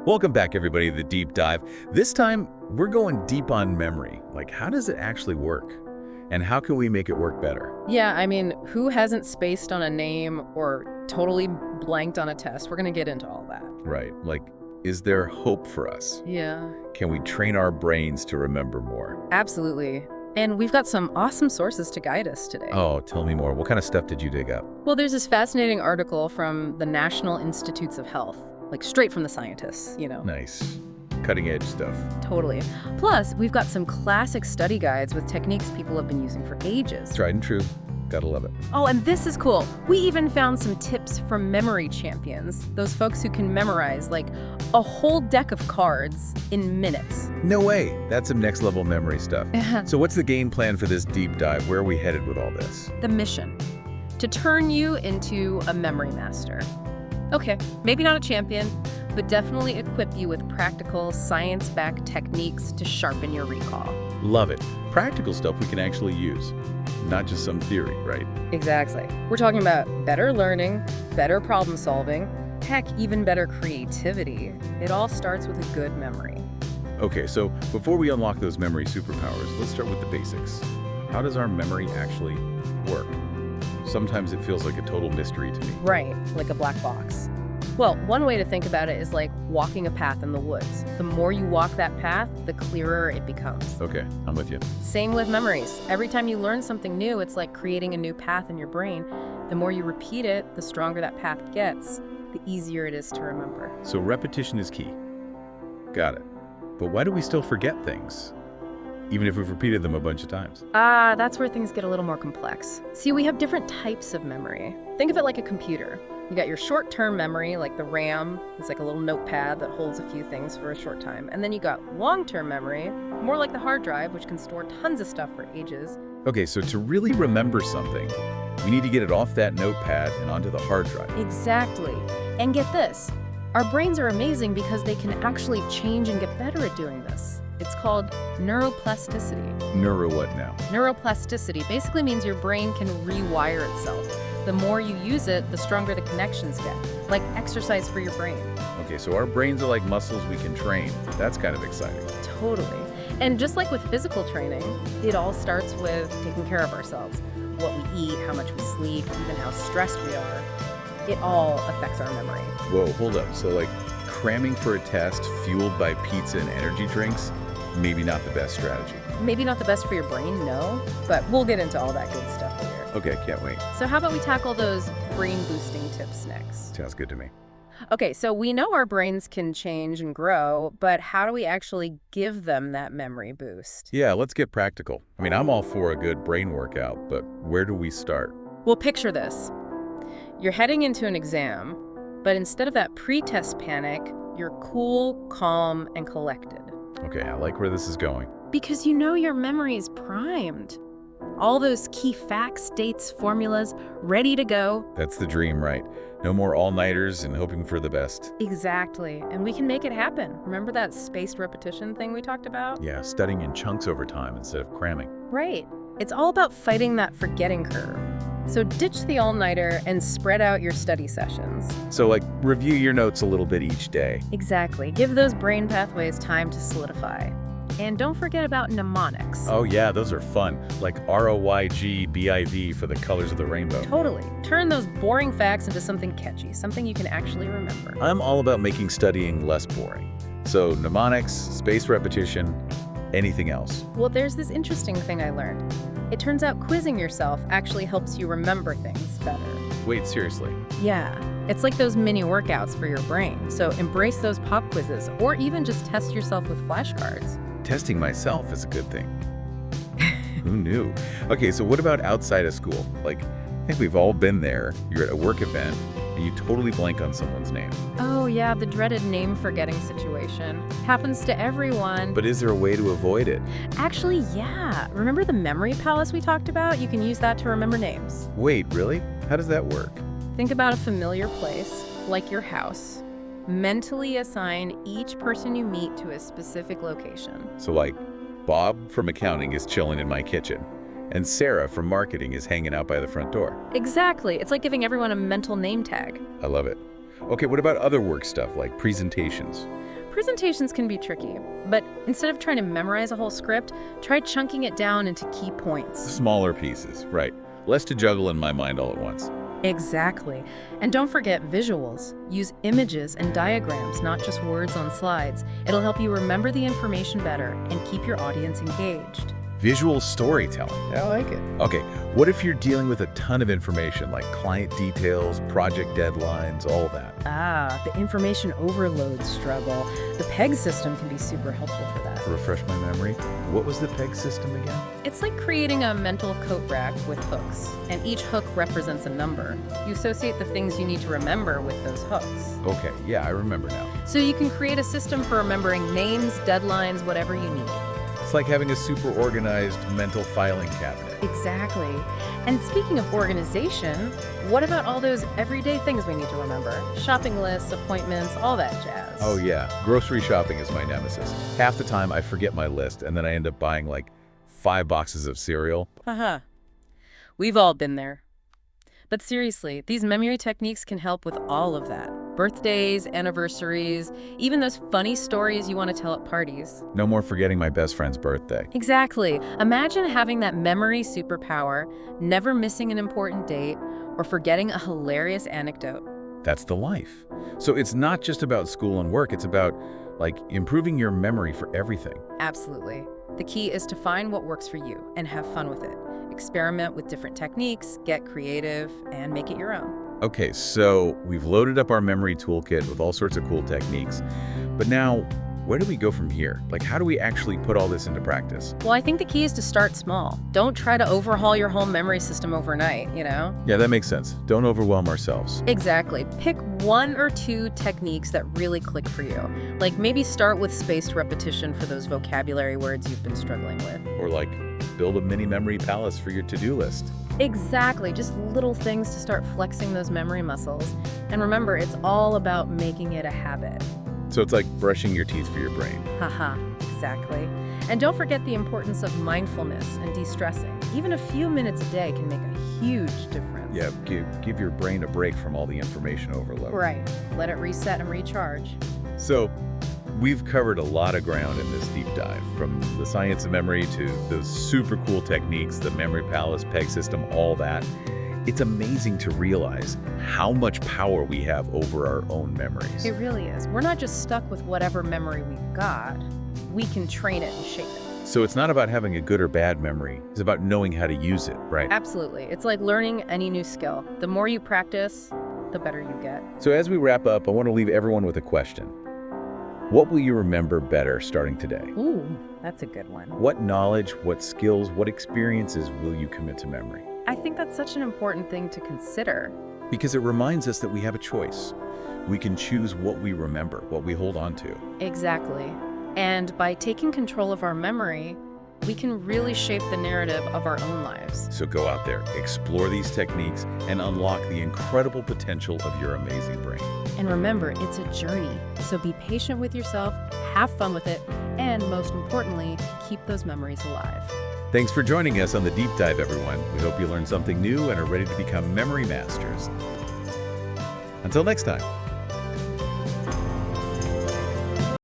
Welcome back, everybody, to the Deep Dive. This time, we're going deep on memory. Like, how does it actually work? And how can we make it work better? Yeah, I mean, who hasn't spaced on a name or totally blanked on a test? We're going to get into all that. Right. Like, is there hope for us? Yeah, Can we train our brains to remember more? absolutely. And we've got some awesome sources to guide us today. Oh, tell me more. What kind of stuff did you dig up? Well, there's this fascinating article from the National Institutes of Health, like straight from the scientists, Nice. Cutting edge stuff. Totally. Plus, we've got some classic study guides with techniques people have been using for ages. Tried and true. Gotta love it. Oh, and this is cool. We even found some tips from memory champions, those folks who can memorize like a whole deck of cards in minutes. No way. That's some next level memory stuff. So what's the game plan for this deep dive? Where are we headed with all this? The mission: to turn you into a memory master. Okay, maybe not a champion, but definitely equip you with practical, science-backed techniques to sharpen your recall. Love it. Practical stuff we can actually use. Not just some theory, right? Exactly. We're talking about better learning, better problem solving, heck, even better creativity. It all starts with a good memory. Okay, so before we unlock those memory superpowers, let's start with the basics. How does our memory actually work? Sometimes it feels like a total mystery to me. Right, like a black box. Well, one way to think about it is like walking a path in the woods. The more you walk that path, the clearer it becomes. Okay, I'm with you. Same with memories. Every time you learn something new, it's like creating a new path in your brain. The more you repeat it, the stronger that path gets, the easier it is to remember. So repetition is key. Got it. But why do we still forget things? Even if we've repeated them a bunch of times. That's where things get a little more complex. See, we have different types of memory. Think of it like a computer. You got your short-term memory, like the RAM. It's like a little notepad that holds a few things for a short time. And then you got long-term memory, more like the hard drive, which can store tons of stuff for ages. Okay, so to really remember something, we need to get it off that notepad and onto the hard drive. Exactly. And get this, our brains are amazing because they can actually change and get better at doing this. It's called neuroplasticity. Neuro what now? Neuroplasticity basically means your brain can rewire itself. The more you use it, the stronger the connections get, like exercise for your brain. Okay, so our brains are like muscles we can train. That's kind of exciting. Totally. And just like with physical training, it all starts with taking care of ourselves. What we eat, how much we sleep, even how stressed we are. It all affects our memory. Whoa, hold up. So like cramming for a test fueled by pizza and energy drinks, maybe not the best strategy. Maybe not the best for your brain, no, but we'll get into all that good stuff later. Okay, can't wait. So how about we tackle those brain-boosting tips next? Sounds good to me. Okay, so we know our brains can change and grow, but how do we actually give them that memory boost? Yeah, let's get practical. I mean, I'm all for a good brain workout, but where do we start? Well, picture this. You're heading into an exam, but instead of that pre-test panic, you're cool, calm, and collected. Okay, I like where this is going. Because you know your memory is primed. All those key facts, dates, formulas, ready to go. That's the dream, right? No more all-nighters and hoping for the best. Exactly. And we can make it happen. Remember that spaced repetition thing we talked about? Yeah, studying in chunks over time instead of cramming. Right. It's all about fighting that forgetting curve. So ditch the all-nighter and spread out your study sessions. So like, review your notes a little bit each day. Exactly. Give those brain pathways time to solidify. And don't forget about mnemonics. Oh yeah, those are fun. Like ROYGBIV for the colors of the rainbow. Totally. Turn those boring facts into something catchy, something you can actually remember. I'm all about making studying less boring. So mnemonics, spaced repetition, anything else. Well, there's this interesting thing I learned. It turns out quizzing yourself actually helps you remember things better. Wait, seriously? Yeah. It's like those mini workouts for your brain. So embrace those pop quizzes, or even just test yourself with flashcards. Testing myself is a good thing. Who knew? Okay, so what about outside of school? Like, I think we've all been there. You're at a work event, and you totally blank on someone's name. Oh yeah, the dreaded name forgetting situation. Happens to everyone. But is there a way to avoid it? Actually, yeah. Remember the memory palace we talked about? You can use that to remember names. Wait, really? How does that work? Think about a familiar place, like your house. Mentally assign each person you meet to a specific location. So like, Bob from accounting is chilling in my kitchen, and Sarah from marketing is hanging out by the front door. Exactly. It's like giving everyone a mental name tag. I love it. Okay, what about other work stuff like presentations? Presentations can be tricky, but instead of trying to memorize a whole script, try chunking it down into key points. Smaller pieces, right. Less to juggle in my mind all at once. Exactly. And don't forget visuals. Use images and diagrams, not just words on slides. It'll help you remember the information better and keep your audience engaged. Visual storytelling. I like it. Okay, what if you're dealing with a ton of information, like client details, project deadlines, all that? The information overload struggle. The PEG system can be super helpful for that. Refresh my memory. What was the PEG system again? It's like creating a mental coat rack with hooks, and each hook represents a number. You associate the things you need to remember with those hooks. Okay, yeah, I remember now. So you can create a system for remembering names, deadlines, whatever you need. It's like having a super organized mental filing cabinet. Exactly. And speaking of organization, what about all those everyday things we need to remember? Shopping lists, appointments, all that jazz. Oh yeah, grocery shopping is my nemesis. Half the time I forget my list and then I end up buying like 5 boxes of cereal. Haha. We've all been there. But seriously, these memory techniques can help with all of that. Birthdays, anniversaries, even those funny stories you want to tell at parties. No more forgetting my best friend's birthday. Exactly. Imagine having that memory superpower, never missing an important date, or forgetting a hilarious anecdote. That's the life. So it's not just about school and work, it's about like improving your memory for everything. Absolutely. The key is to find what works for you and have fun with it. Experiment with different techniques, get creative, and make it your own. Okay, so we've loaded up our memory toolkit with all sorts of cool techniques, but now where do we go from here? Like, how do we actually put all this into practice? Well, I think the key is to start small. Don't try to overhaul your whole memory system overnight, you know? Yeah, that makes sense. Don't overwhelm ourselves. Exactly. Pick 1 or 2 techniques that really click for you. Like maybe start with spaced repetition for those vocabulary words you've been struggling with. Or like, build a mini memory palace for your to-do list. Exactly. Just little things to start flexing those memory muscles. And remember, it's all about making it a habit. So it's like brushing your teeth for your brain. Haha, exactly. And don't forget the importance of mindfulness and de-stressing. Even a few minutes a day can make a huge difference. Yeah, give your brain a break from all the information overload. Right. Let it reset and recharge. So we've covered a lot of ground in this deep dive, from the science of memory to those super cool techniques, the memory palace, PEG system, all that. It's amazing to realize how much power we have over our own memories. It really is. We're not just stuck with whatever memory we've got. We can train it and shape it. So it's not about having a good or bad memory. It's about knowing how to use it, right? Absolutely. It's like learning any new skill. The more you practice, the better you get. So as we wrap up, I want to leave everyone with a question. What will you remember better starting today? Ooh, that's a good one. What knowledge, what skills, what experiences will you commit to memory? I think that's such an important thing to consider. Because it reminds us that we have a choice. We can choose what we remember, what we hold on to. Exactly. And by taking control of our memory, we can really shape the narrative of our own lives. So go out there, explore these techniques, and unlock the incredible potential of your amazing brain. And remember, it's a journey. So be patient with yourself, have fun with it, and most importantly, keep those memories alive. Thanks for joining us on the Deep Dive, everyone. We hope you learned something new and are ready to become memory masters. Until next time.